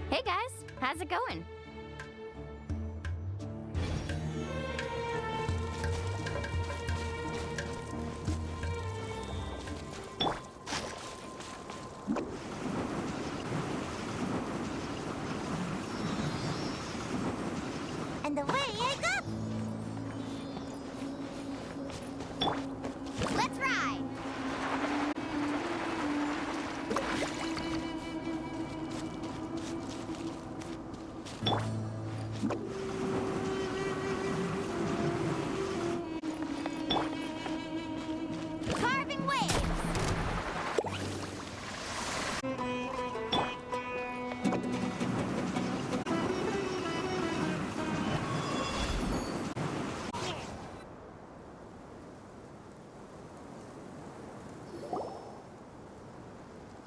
Hey guys, how's it going? And away I go! Let's ride! Carving waves!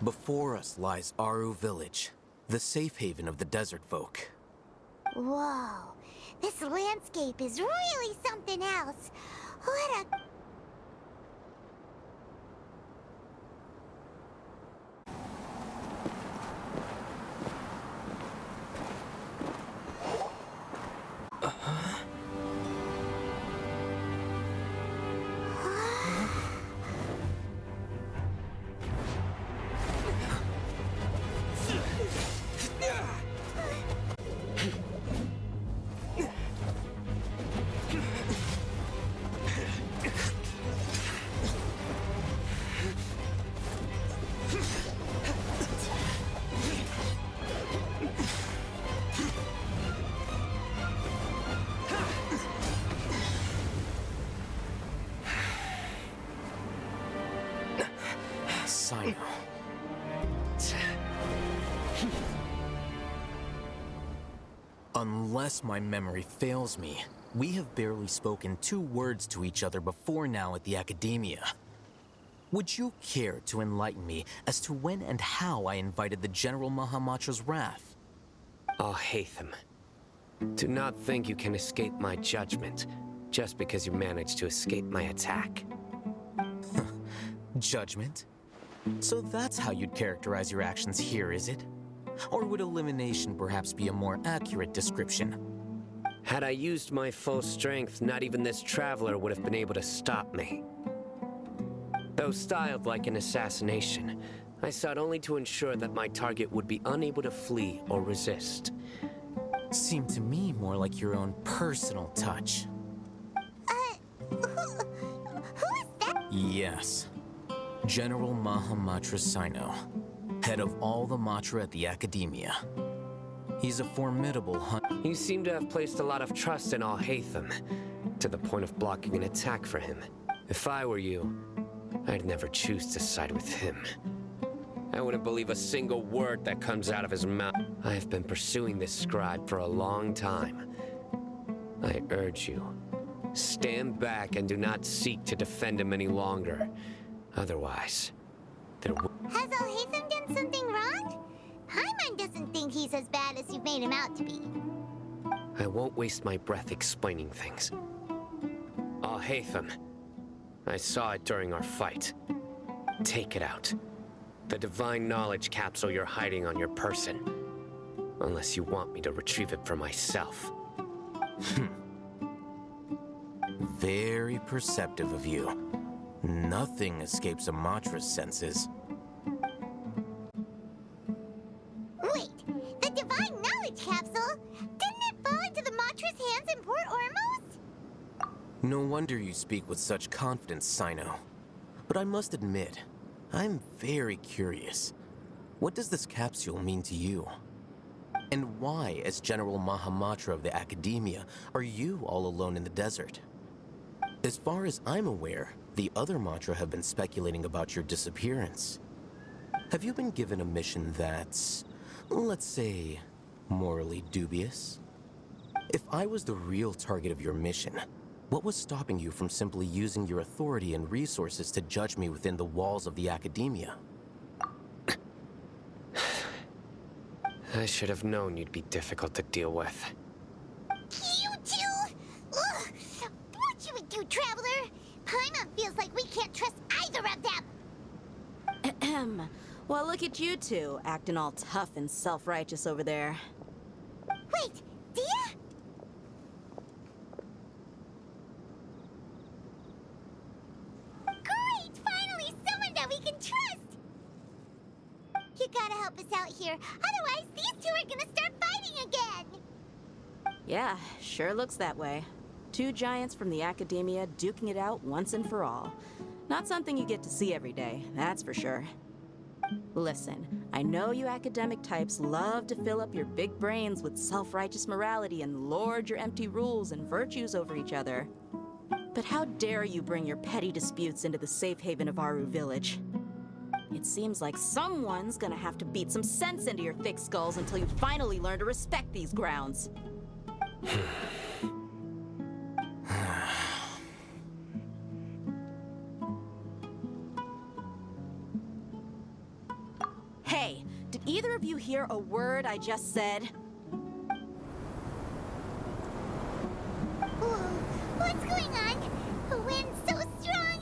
Before us lies Aru Village, the safe haven of the desert folk. Whoa, this landscape is really something else. What a... Sino. Unless my memory fails me, we have barely spoken 2 words to each other before now at the Academia. Would you care to enlighten me as to when and how I invited the General Mahamatra's wrath? Oh, Hatham. Do not think you can escape my judgment just because you managed to escape my attack. Judgment? So that's how you'd characterize your actions here, is it? Or would elimination perhaps be a more accurate description? Had I used my full strength, not even this traveler would have been able to stop me. Though styled like an assassination, I sought only to ensure that my target would be unable to flee or resist. Seemed to me more like your own personal touch. Who is that? Yes. General Mahamatra Sino, head of all the Matra at the Academia. He's a formidable hunter. You seem to have placed a lot of trust in Al-Hatham, to the point of blocking an attack for him. If I were you, I'd never choose to side with him. I wouldn't believe a single word that comes out of his mouth. I have been pursuing this scribe for a long time. I urge you, stand back and do not seek to defend him any longer. Otherwise, there will... Has Al-Hatham done something wrong? Paimon doesn't think he's as bad as you've made him out to be. I won't waste my breath explaining things. Al-Hatham, I saw it during our fight. Take it out. The divine knowledge capsule you're hiding on your person. Unless you want me to retrieve it for myself. Very perceptive of you. Nothing escapes a Matra's senses. Wait, the divine knowledge capsule? Didn't it fall into the Matra's hands in Port Ormos? No wonder you speak with such confidence, Sino. But I must admit, I'm very curious. What does this capsule mean to you? And why, as General Mahamatra of the Academia, are you all alone in the desert? As far as I'm aware, the other Matra have been speculating about your disappearance. Have you been given a mission that's, let's say, morally dubious? If I was the real target of your mission, what was stopping you from simply using your authority and resources to judge me within the walls of the Academia? I should have known you'd be difficult to deal with. You two? Ugh. What you would do, Traveler? Paimon feels like we can't trust either of them. Well, look at you two, acting all tough and self-righteous over there. Wait, Dia? Great! Finally, someone that we can trust! You gotta help us out here, otherwise these two are gonna start fighting again! Yeah, sure looks that way. Two giants from the academia duking it out once and for all. Not something you get to see every day, that's for sure. Listen, I know you academic types love to fill up your big brains with self-righteous morality and lord your empty rules and virtues over each other. But how dare you bring your petty disputes into the safe haven of Aru Village? It seems like someone's gonna have to beat some sense into your thick skulls until you finally learn to respect these grounds. Hey, did either of you hear a word I just said? Whoa, what's going on? The wind's so strong!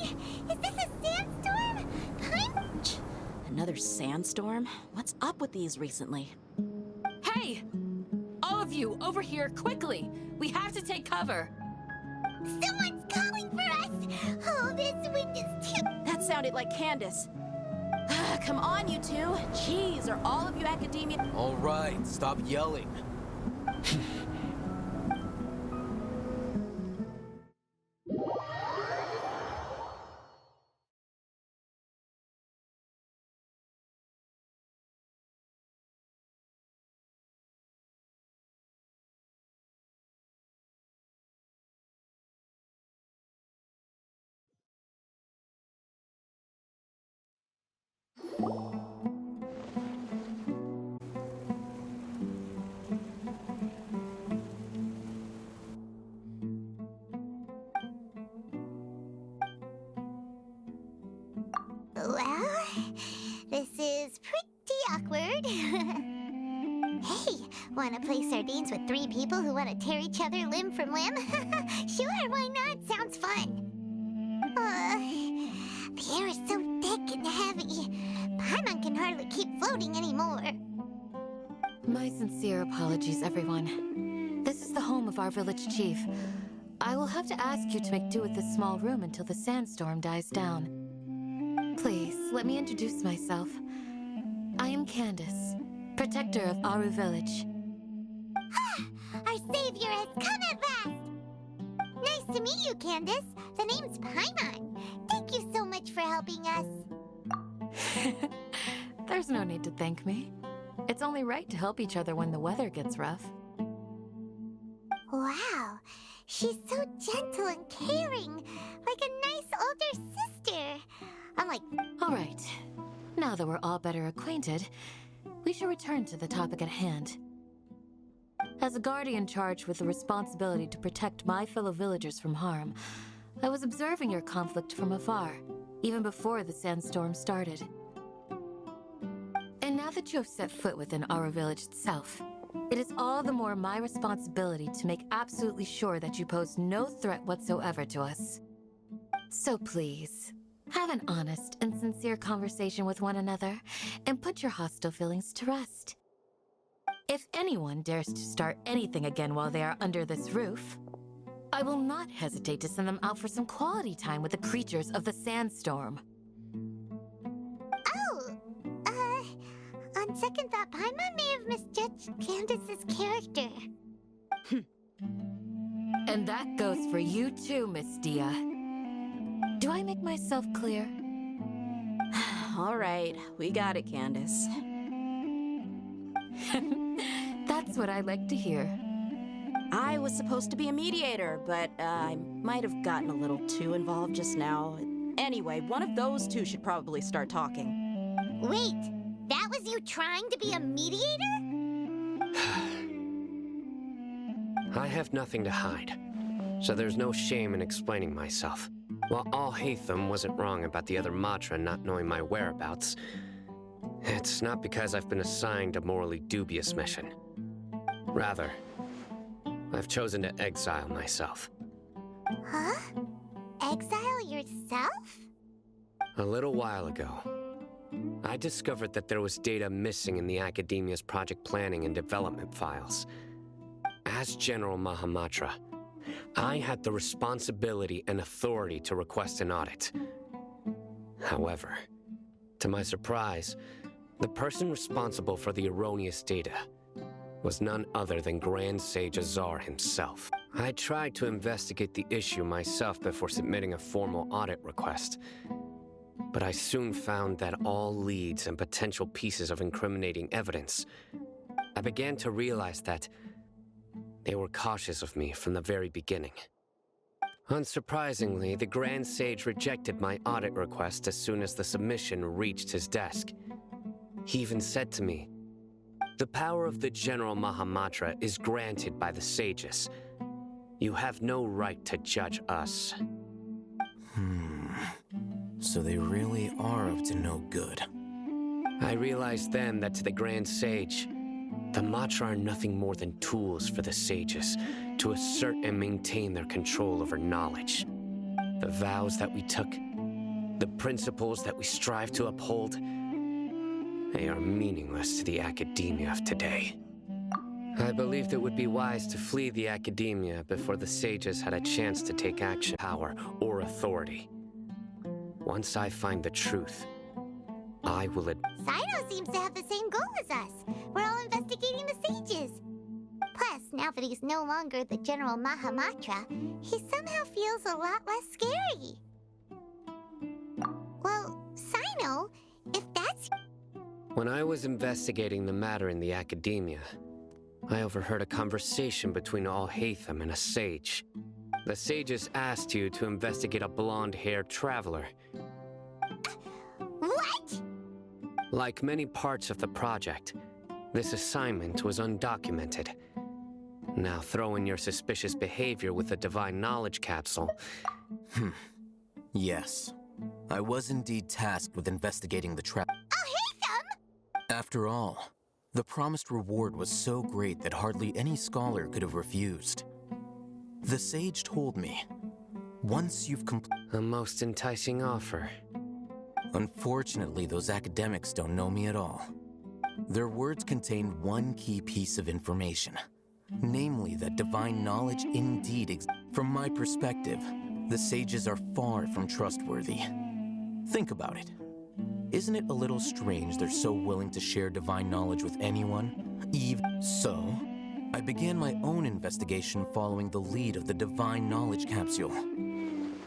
Is this a sandstorm? Punch? Another sandstorm? What's up with these recently? Hey! All of you, over here, quickly! We have to take cover! Someone's calling for us! Oh, this wind is too... That sounded like Candace. Come on, you two. Jeez, are all of you academia... All right, stop yelling. Well, this is pretty awkward. Hey, wanna play sardines with three people who wanna tear each other limb from limb? Sure, why not? Sounds fun. The air is so thick and heavy. Paimon can hardly keep floating anymore. My sincere apologies, everyone. This is the home of our village chief. I will have to ask you to make do with this small room until the sandstorm dies down. Please, let me introduce myself. I am Candace, protector of Aru Village. Our savior has come at last! Nice to meet you, Candace. The name's Paimon. Thank you so much for helping us. There's no need to thank me. It's only right to help each other when the weather gets rough. Wow, she's so gentle and caring, like a nice older sister. I'm like, All right, now that we're all better acquainted, we should return to the topic at hand. As a guardian charged with the responsibility to protect my fellow villagers from harm, I was observing your conflict from afar, even before the sandstorm started. And now that you have set foot within Aru Village itself, it is all the more my responsibility to make absolutely sure that you pose no threat whatsoever to us. So please, have an honest and sincere conversation with one another and put your hostile feelings to rest. If anyone dares to start anything again while they are under this roof, I will not hesitate to send them out for some quality time with the creatures of the sandstorm. on second thought, Paimon may have misjudged Candace's character. And that goes for you too, Miss Dia. Do I make myself clear? All right, we got it, Candace. That's what I like to hear. I was supposed to be a mediator, but I might have gotten a little too involved just now. Anyway, one of those two should probably start talking. Wait, that was you trying to be a mediator? I have nothing to hide, so there's no shame in explaining myself. While Alhaitham wasn't wrong about the other Matra not knowing my whereabouts, it's not because I've been assigned a morally dubious mission. Rather, I've chosen to exile myself. Huh? Exile yourself? A little while ago, I discovered that there was data missing in the Academia's project planning and development files. As General Mahamatra, I had the responsibility and authority to request an audit. However, to my surprise, the person responsible for the erroneous data was none other than Grand Sage Azar himself. I tried to investigate the issue myself before submitting a formal audit request, but I soon found that all leads and potential pieces of incriminating evidence, I began to realize that they were cautious of me from the very beginning. Unsurprisingly, the Grand Sage rejected my audit request as soon as the submission reached his desk. He even said to me, "The power of the General Mahamatra is granted by the sages. You have no right to judge us." So they really are up to no good. I realized then that to the Grand Sage, the Matra are nothing more than tools for the sages to assert and maintain their control over knowledge. The vows that we took, the principles that we strive to uphold, they are meaningless to the academia of today. I believed it would be wise to flee the academia before the sages had a chance to take action, power, or authority. Once I find the truth, I will Sino seems to have the same goal as us. We're all investigating the sages. Plus, now that he's no longer the General Mahamatra, he somehow feels a lot less scary. Well, Sino, if that's... When I was investigating the matter in the academia, I overheard a conversation between Al-Haytham and a sage. The sages asked you to investigate a blonde-haired traveler. What? Like many parts of the project, this assignment was undocumented. Now throw in your suspicious behavior with the Divine Knowledge Capsule. Yes. I was indeed tasked with investigating the trap. Al-Haytham! After all, the promised reward was so great that hardly any scholar could have refused. The sage told me, once you've completed... A most enticing offer. Unfortunately, those academics don't know me at all. Their words contain one key piece of information, namely that divine knowledge indeed exists. From my perspective, the sages are far from trustworthy. Think about it. Isn't it a little strange they're so willing to share divine knowledge with anyone? Even so, I began my own investigation following the lead of the Divine Knowledge Capsule.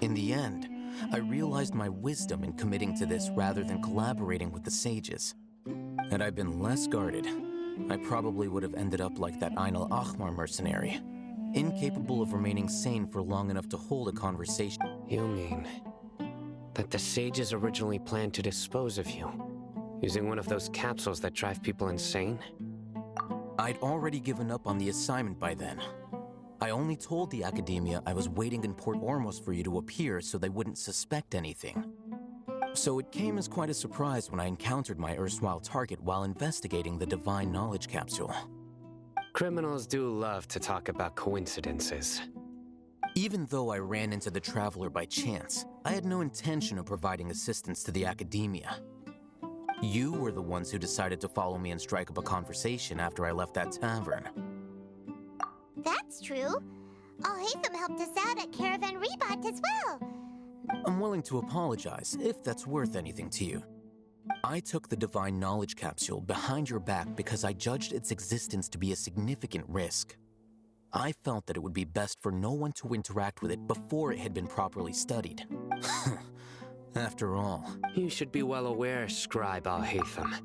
In the end, I realized my wisdom in committing to this rather than collaborating with the sages. Had I been less guarded, I probably would have ended up like that Ain al-Ahmar mercenary, incapable of remaining sane for long enough to hold a conversation. You mean that the sages originally planned to dispose of you, using one of those capsules that drive people insane? I'd already given up on the assignment by then. I only told the academia I was waiting in Port Ormos for you to appear so they wouldn't suspect anything. So it came as quite a surprise when I encountered my erstwhile target while investigating the Divine Knowledge Capsule. Criminals do love to talk about coincidences. Even though I ran into the Traveler by chance, I had no intention of providing assistance to the academia. You were the ones who decided to follow me and strike up a conversation after I left that tavern. That's true. Al-Haytham helped us out at Caravan Rebat as well. I'm willing to apologize if that's worth anything to you. I took the Divine Knowledge Capsule behind your back because I judged its existence to be a significant risk. I felt that it would be best for no one to interact with it before it had been properly studied. After all... You should be well aware, Scribe Al-Haytham.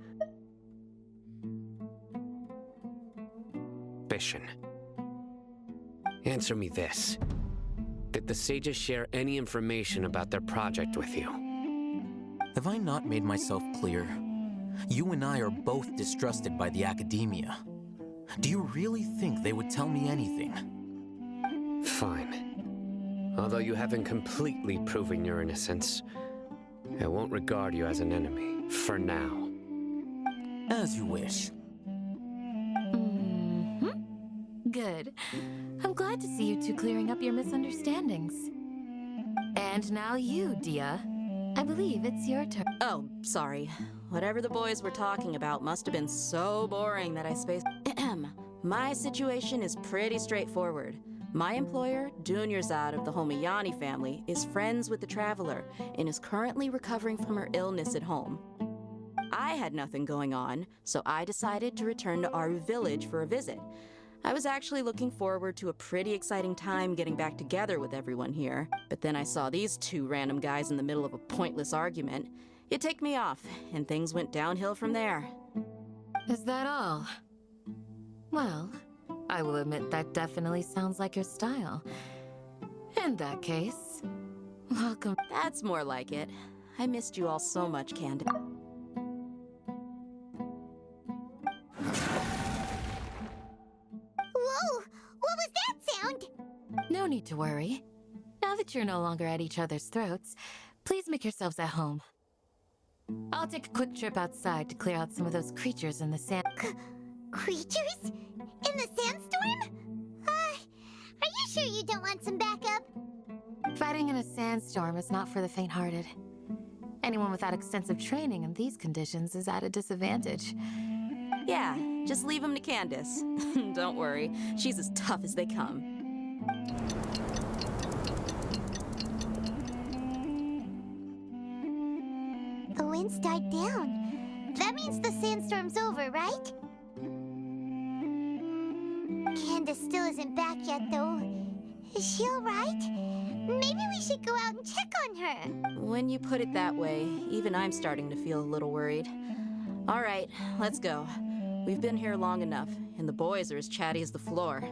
Bishan. Answer me this. Did the sages share any information about their project with you? Have I not made myself clear? You and I are both distrusted by the academia. Do you really think they would tell me anything? Fine. Although you haven't completely proven your innocence, I won't regard you as an enemy, for now. As you wish. Good. I'm glad to see you two clearing up your misunderstandings. And now you, Dia. I believe it's your turn. Oh, sorry. Whatever the boys were talking about must have been so boring that I spaced. My situation is pretty straightforward. My employer, Dunyarzad of the Homayani family, is friends with the Traveler and is currently recovering from her illness at home. I had nothing going on, so I decided to return to Aru Village for a visit. I was actually looking forward to a pretty exciting time getting back together with everyone here, but then I saw these two random guys in the middle of a pointless argument. It ticked me off, and things went downhill from there. Is that all? Well, I will admit that definitely sounds like your style. In that case, welcome. That's more like it. I missed you all so much, Candace. Whoa! What was that sound? No need to worry. Now that you're no longer at each other's throats, please make yourselves at home. I'll take a quick trip outside to clear out some of those creatures in the sand. Creatures? In the sandstorm? Are you sure you don't want some backup? Fighting in a sandstorm is not for the faint-hearted. Anyone without extensive training in these conditions is at a disadvantage. Yeah, just leave them to Candace. Don't worry, she's as tough as they come. The wind's died down. That means the sandstorm's over, right? Candace still isn't back yet, though. Is she alright? Maybe we should go out and check on her. When you put it that way, even I'm starting to feel a little worried. All right, let's go. We've been here long enough, and the boys are as chatty as the floor.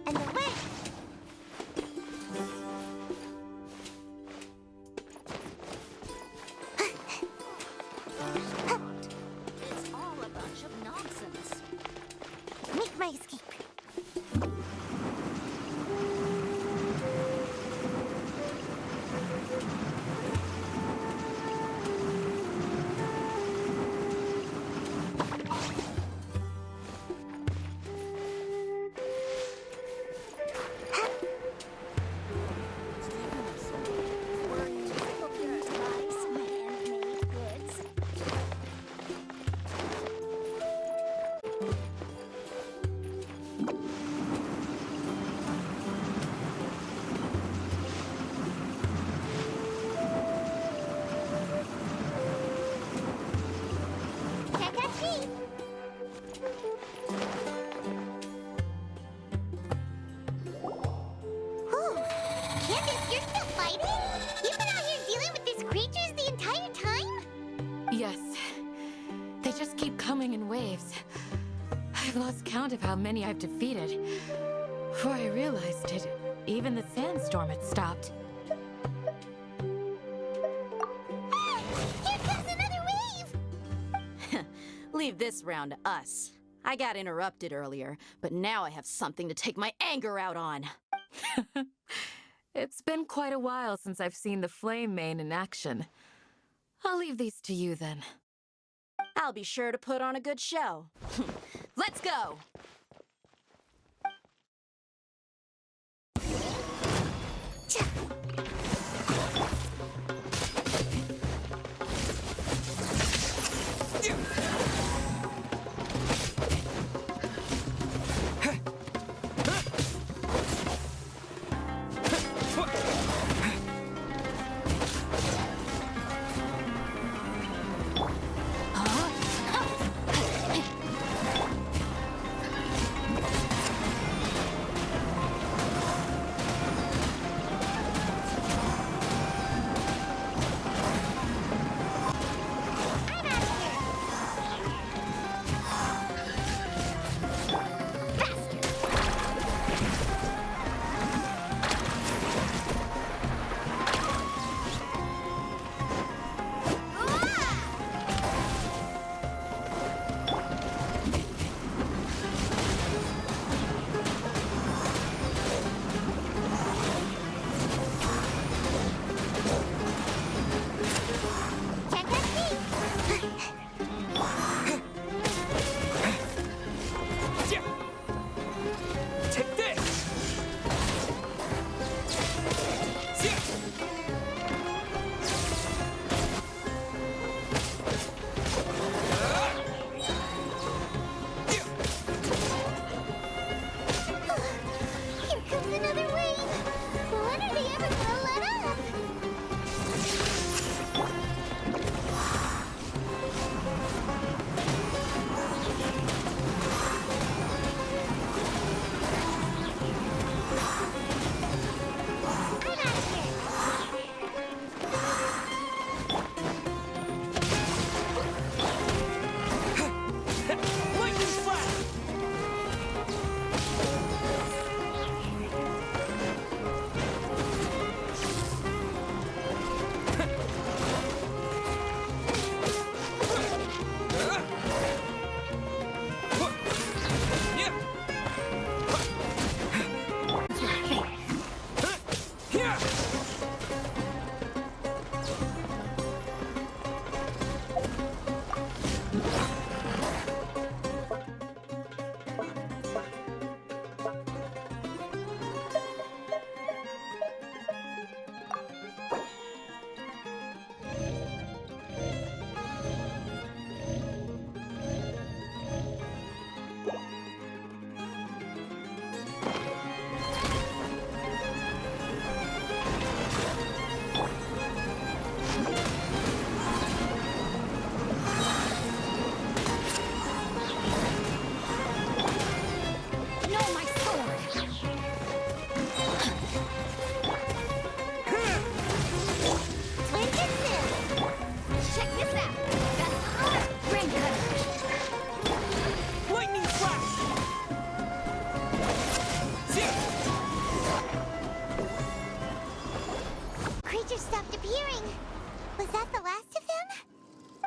And the way. It's all a bunch of nonsense. Make my escape. Yes. They just keep coming in waves. I've lost count of how many I've defeated. Before I realized it, even the sandstorm had stopped. Here comes another wave! Leave this round to us. I got interrupted earlier, but now I have something to take my anger out on. It's been quite a while since I've seen the Flame Mane in action. I'll leave these to you then. I'll be sure to put on a good show. Let's go!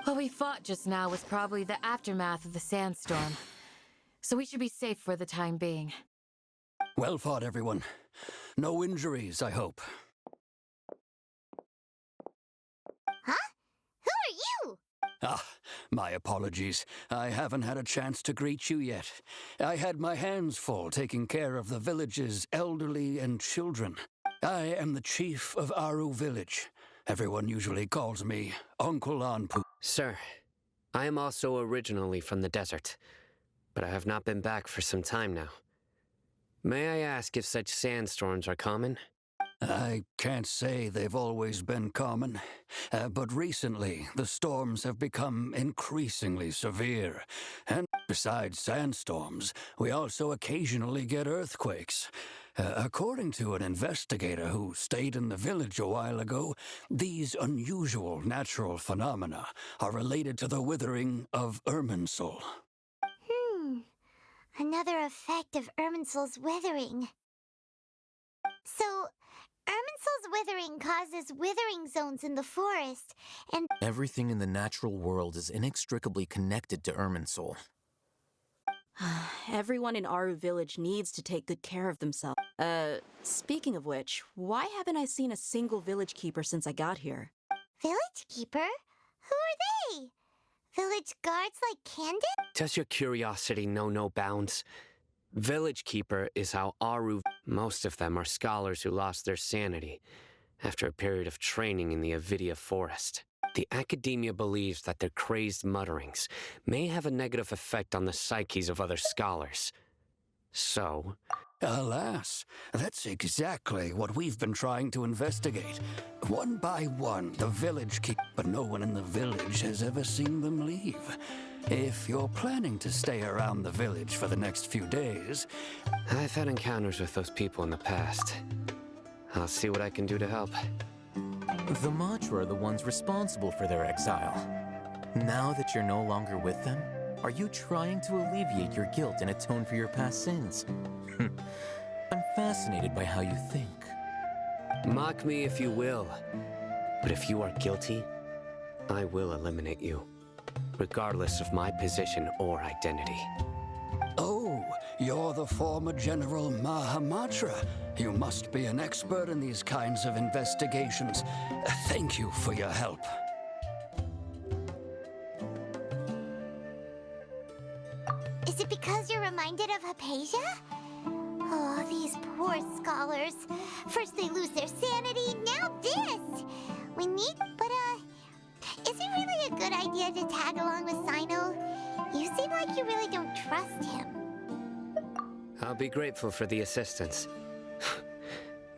What we fought just now was probably the aftermath of the sandstorm. So we should be safe for the time being. Well fought, everyone. No injuries, I hope. Huh? Who are you? Ah, my apologies. I haven't had a chance to greet you yet. I had my hands full taking care of the village's elderly and children. I am the chief of Aru village. Everyone usually calls me Uncle Anpu. Sir, I am also originally from the desert, but I have not been back for some time now. May I ask if such sandstorms are common? I can't say they've always been common, but recently the storms have become increasingly severe. And besides sandstorms, we also occasionally get earthquakes. According to an investigator who stayed in the village a while ago, these unusual natural phenomena are related to the withering of Irminsul. Another effect of Irminsul's withering. So, Irminsul's withering causes withering zones in the forest, and Everything in the natural world is inextricably connected to Irminsul. Everyone in Aru Village needs to take good care of themselves. Speaking of which, why haven't I seen a single village keeper since I got here? Village Keeper? Who are they? Village guards like Candid? Does your curiosity know no bounds? Village Keeper is how Aru... Most of them are scholars who lost their sanity after a period of training in the Avidia forest. The academia believes that their crazed mutterings may have a negative effect on the psyches of other scholars. So... Alas, that's exactly what we've been trying to investigate. One by one, the village but no one in the village has ever seen them leave. If you're planning to stay around the village for the next few days... I've had encounters with those people in the past. I'll see what I can do to help. The Matra are the ones responsible for their exile. Now that you're no longer with them, are you trying to alleviate your guilt and atone for your past sins? I'm fascinated by how you think. Mock me if you will, but if you are guilty, I will eliminate you, regardless of my position or identity. Oh, you're the former General Mahamatra. You must be an expert in these kinds of investigations. Thank you for your help. Is it because you're reminded of Hypatia? Oh, these poor scholars. First they lose their sanity, now this! We need... But, is it really a good idea to tag along with Sino? You seem like you really don't trust him. I'll be grateful for the assistance.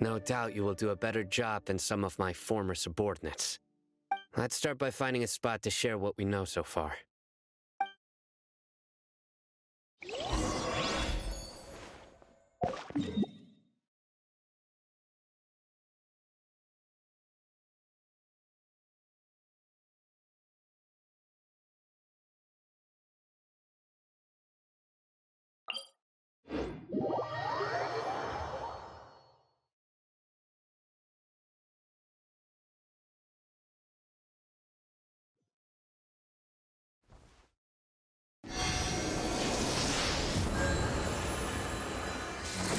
No doubt you will do a better job than some of my former subordinates. Let's start by finding a spot to share what we know so far.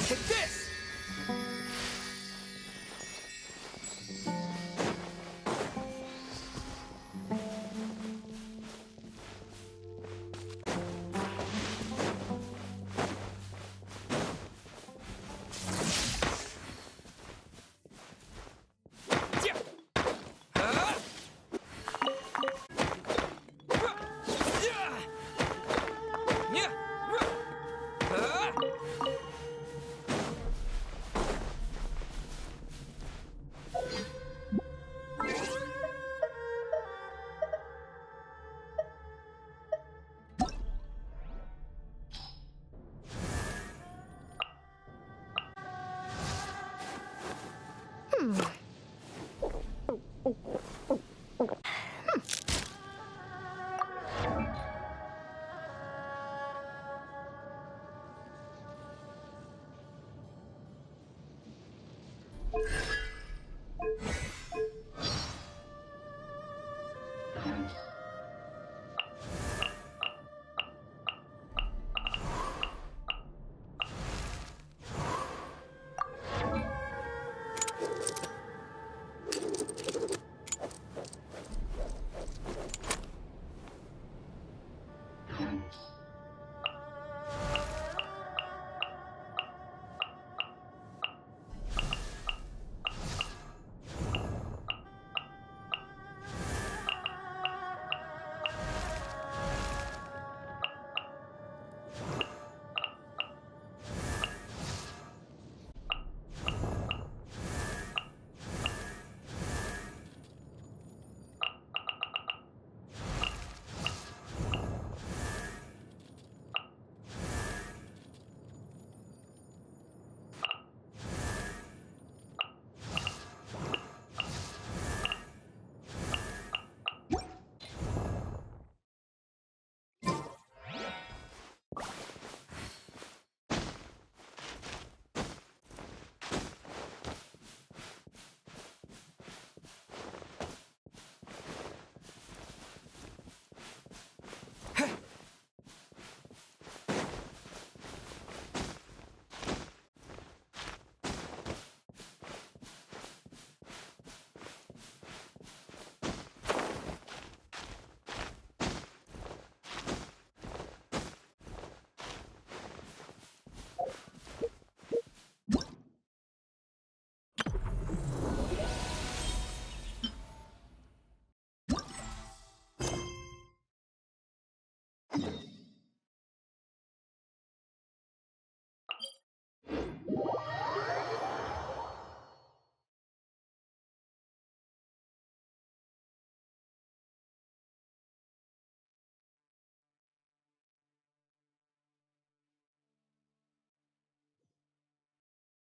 Take this!